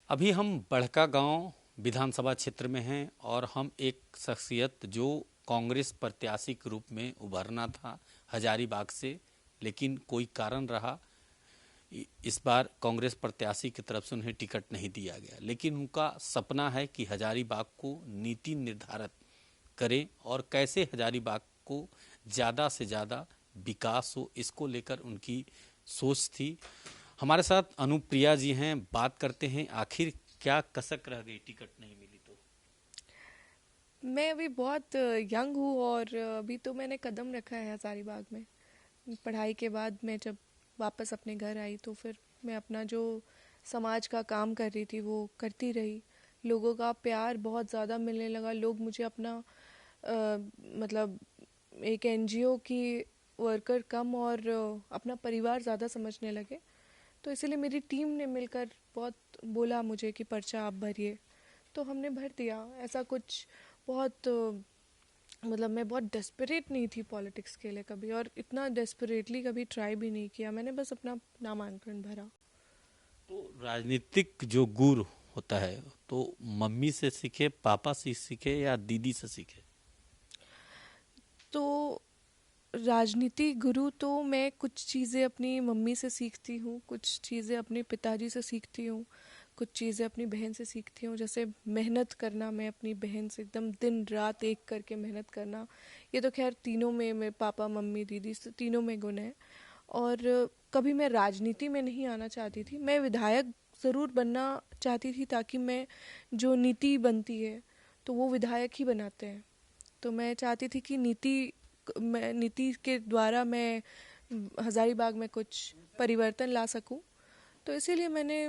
अभी हम बड़का गांव विधानसभा क्षेत्र में हैं और हम एक शख्सियत जो कांग्रेस प्रत्याशी के रूप में उभरना था हजारीबाग से, लेकिन कोई कारण रहा इस बार कांग्रेस प्रत्याशी की तरफ से उन्हें टिकट नहीं दिया गया। लेकिन उनका सपना है कि हजारीबाग को नीति निर्धारित करें और कैसे हजारीबाग को ज़्यादा से ज़्यादा विकास हो, इसको लेकर उनकी सोच थी। हमारे साथ अनुप्रिया जी हैं, बात करते हैं आखिर क्या कसक रह गई टिकट नहीं मिली तो। मैं अभी बहुत यंग हूँ और अभी तो मैंने कदम रखा है हज़ारीबाग में। पढ़ाई के बाद मैं जब वापस अपने घर आई तो फिर मैं अपना जो समाज का काम कर रही थी वो करती रही। लोगों का प्यार बहुत ज़्यादा मिलने लगा। लोग मुझे अपना मतलब एक एनजीओ की वर्कर कम और अपना परिवार ज़्यादा समझने लगे। तो इसीलिए मेरी टीम ने मिलकर बहुत बोला मुझे कि पर्चा आप भरिए, तो हमने भर दिया। ऐसा कुछ बहुत मतलब मैं बहुत डेस्परेट नहीं थी पॉलिटिक्स के लिए कभी, और इतना डेस्परेटली कभी ट्राई भी नहीं किया। मैंने बस अपना नामांकन भरा। तो राजनीतिक जो गुर होता है तो मम्मी से सीखे, पापा से सीखे या दीदी से सीखे? तो राजनीति गुरु तो मैं कुछ चीज़ें अपनी मम्मी से सीखती हूँ, कुछ चीज़ें अपने पिताजी से सीखती हूँ, कुछ चीज़ें अपनी बहन से सीखती हूँ। जैसे मेहनत करना, मैं अपनी बहन से एकदम दिन रात एक करके मेहनत करना। ये तो खैर तीनों में, मेरे पापा मम्मी दीदी से तीनों में गुण है। और कभी मैं राजनीति में नहीं आना चाहती थी। मैं विधायक ज़रूर बनना चाहती थी ताकि मैं जो नीति बनती है तो वो विधायक ही बनाते हैं। तो मैं चाहती थी कि नीति के द्वारा मैं हज़ारीबाग में कुछ परिवर्तन ला सकूं। तो इसीलिए मैंने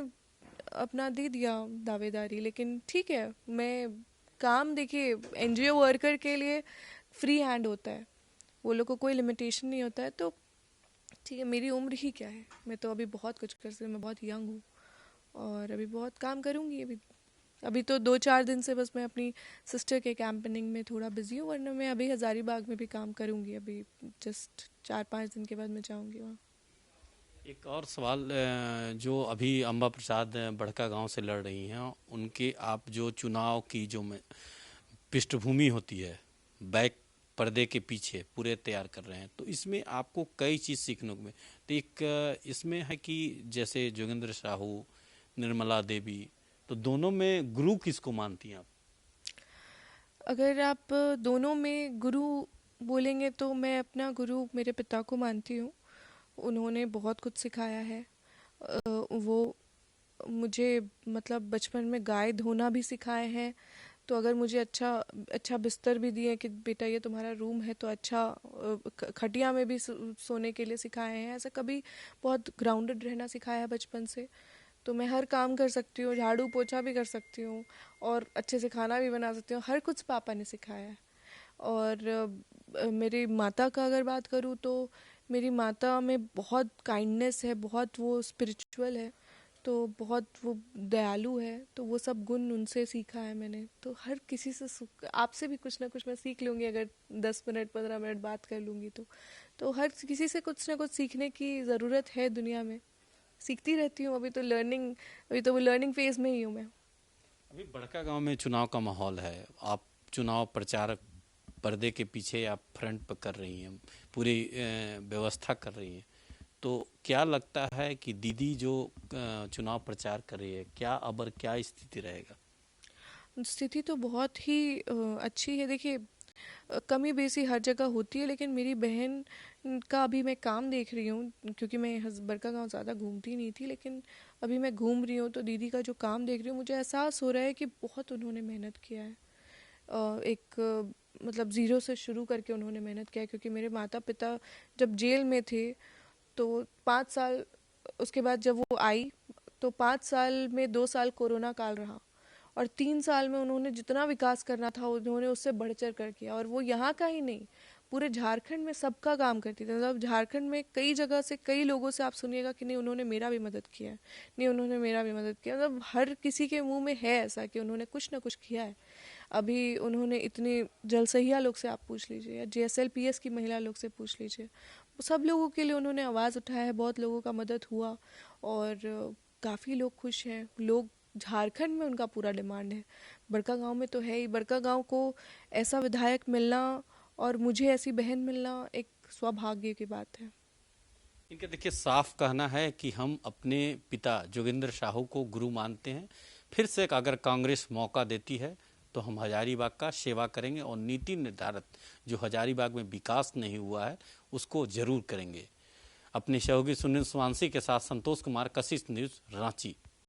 अपना दे दिया दावेदारी। लेकिन ठीक है, मैं काम देखिए, एनजीओ वर्कर के लिए फ्री हैंड होता है, वो लोग को कोई लिमिटेशन नहीं होता है। तो ठीक है, मेरी उम्र ही क्या है, मैं तो अभी बहुत कुछ कर सकती हूँ। मैं बहुत यंग हूँ और अभी बहुत काम करूँगी। अभी अभी तो 2-4 दिन से बस मैं अपनी सिस्टर के कैंपेनिंग में थोड़ा बिजी हूँ, वरना मैं अभी हज़ारीबाग में भी काम करूँगी। अभी जस्ट 4-5 दिन के बाद मैं जाऊँगी वहाँ। एक और सवाल, जो अभी अम्बा प्रसाद बड़का गांव से लड़ रही हैं, उनके आप जो चुनाव की जो पृष्ठभूमि होती है, बैक पर्दे के पीछे पूरे तैयार कर रहे हैं, तो इसमें आपको कई चीज़ सीखने को मिले। तो एक इसमें है कि जैसे जोगेंद्र साहू, निर्मला देवी, तो दोनों में गुरु किसको मानती हैं आप? अगर आप दोनों में गुरु बोलेंगे तो मैं अपना गुरु मेरे पिता को मानती हूँ। उन्होंने बहुत कुछ सिखाया है। वो मुझे मतलब बचपन में गाय धोना भी सिखाए हैं। तो अगर मुझे अच्छा अच्छा बिस्तर भी दिए कि बेटा ये तुम्हारा रूम है, तो अच्छा खटिया में भी सोने के लिए सिखाए हैं। ऐसा कभी बहुत ग्राउंडेड रहना सिखाया है बचपन से। तो मैं हर काम कर सकती हूँ, झाड़ू पोछा भी कर सकती हूँ और अच्छे से खाना भी बना सकती हूँ। हर कुछ पापा ने सिखाया है। और मेरी माता का अगर बात करूँ तो मेरी माता में बहुत काइंडनेस है, बहुत वो स्पिरिचुअल है, तो बहुत वो दयालु है। तो वो सब गुण उनसे सीखा है मैंने। तो हर किसी से आपसे भी कुछ ना कुछ मैं सीख लूँगी अगर 10 मिनट 15 मिनट बात कर लूँगी तो हर किसी से कुछ ना कुछ सीखने की ज़रूरत है दुनिया में। सीखती रहती हूँ। अभी तो वो लर्निंग फेज में ही हूँ मैं। अभी बड़का गांव में चुनाव का माहौल है, आप चुनाव प्रचार पर्दे के पीछे आप फ्रंट पर कर रही हैं, पूरी व्यवस्था कर रही हैं, तो क्या लगता है कि दीदी जो चुनाव प्रचार कर रही है, क्या अब और क्या स्थिति रहेगा? स्थिति तो बहुत ही अच्छी है। देखिए, कमी बेसी हर जगह होती है, लेकिन मेरी बहन का अभी मैं काम देख रही हूँ, क्योंकि मैं बड़का गांव ज़्यादा घूमती नहीं थी, लेकिन अभी मैं घूम रही हूँ। तो दीदी का जो काम देख रही हूँ, मुझे एहसास हो रहा है कि बहुत उन्होंने मेहनत किया है। एक मतलब ज़ीरो से शुरू करके उन्होंने मेहनत किया है। क्योंकि मेरे माता पिता जब जेल में थे तो 5 साल, उसके बाद जब वो आई तो 5 साल में 2 साल कोरोना काल रहा, और 3 साल में उन्होंने जितना विकास करना था उन्होंने उससे बढ़ चढ़ कर किया। और वो यहाँ का ही नहीं, पूरे झारखंड में सबका काम करती थी। मतलब झारखंड में कई जगह से कई लोगों से आप सुनिएगा कि नहीं उन्होंने मेरा भी मदद किया है, नहीं उन्होंने मेरा भी मदद किया। मतलब हर किसी के मुंह में है ऐसा कि उन्होंने कुछ ना कुछ किया है। अभी उन्होंने इतनी जलसहिया लोग से आप पूछ लीजिए या JSLPS की महिला लोग से पूछ लीजिए, सब लोगों के लिए उन्होंने आवाज़ उठाया है। बहुत लोगों का मदद हुआ और काफ़ी लोग खुश हैं। लोग झारखंड में उनका पूरा डिमांड है। बड़कागांव में तो है ही। बड़कागांव को ऐसा विधायक मिलना और मुझे ऐसी बहन मिलना एक सौभाग्य की बात है। इनका देखिए साफ कहना है कि हम अपने पिता जोगेंद्र साहू को गुरु मानते हैं। फिर से अगर कांग्रेस मौका देती है तो हम हजारीबाग का सेवा करेंगे और नीति निर्धारित जो हजारीबाग में विकास नहीं हुआ है उसको जरूर करेंगे। अपने सहयोगी सुनील सुवांशी के साथ संतोष कुमार, कशिश न्यूज़, रांची।